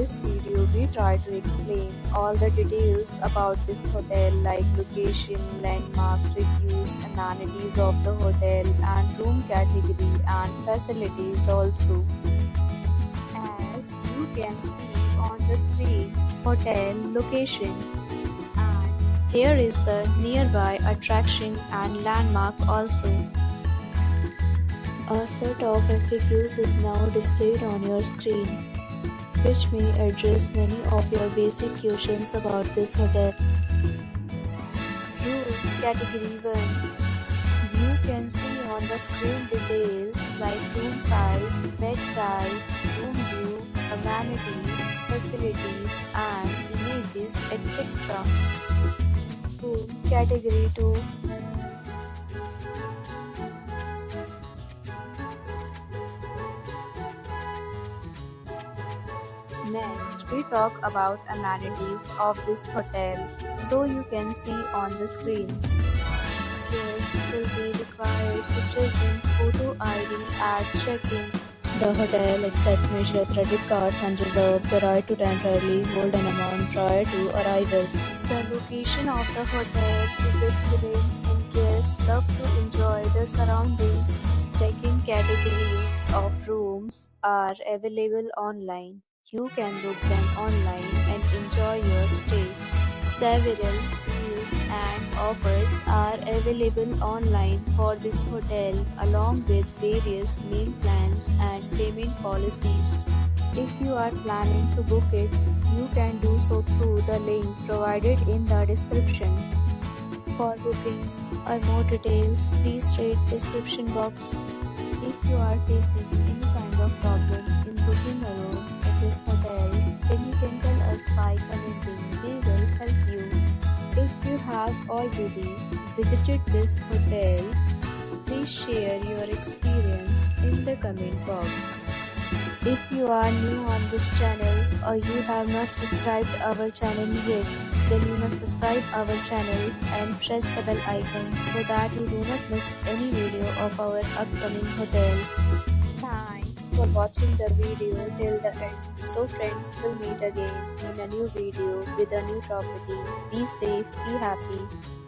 this video, we try to explain all the details about this hotel like location, landmark, reviews, amenities of the hotel and room category and facilities also. As you can see on the screen, hotel location, and here is the nearby attraction and landmark also. A set of FAQs is now displayed on your screen, which may address many of your basic questions about this hotel. Room Category 1. You can see on the screen details like room size, bed type, room view, amenities, facilities and images, etc. Room Category 2. Next, we talk about amenities of this hotel, so you can see on the screen. Guests will be required to present photo ID at check-in. The hotel accepts major credit cards and reserves the right to temporarily hold an amount prior to arrival. The location of the hotel is excellent and guests love to enjoy the surroundings. Check-in categories of rooms are available online. You can book them online and enjoy your stay. Several deals and offers are available online for this hotel along with various meal plans and payment policies. If you are planning to book it, you can do so through the link provided in the description. For booking or more details, please read description box. If you are facing any kind of problem in booking a room in this hotel, then you can tell us by commenting. We will help you. If you have already visited this hotel, please share your experience in the comment box. If you are new on this channel or you have not subscribed our channel yet, then you must subscribe our channel and press the bell icon so that you do not miss any video of our upcoming hotel. Thanks for watching the video till the end. So friends, will meet again in a new video with a new property. Be safe, be happy.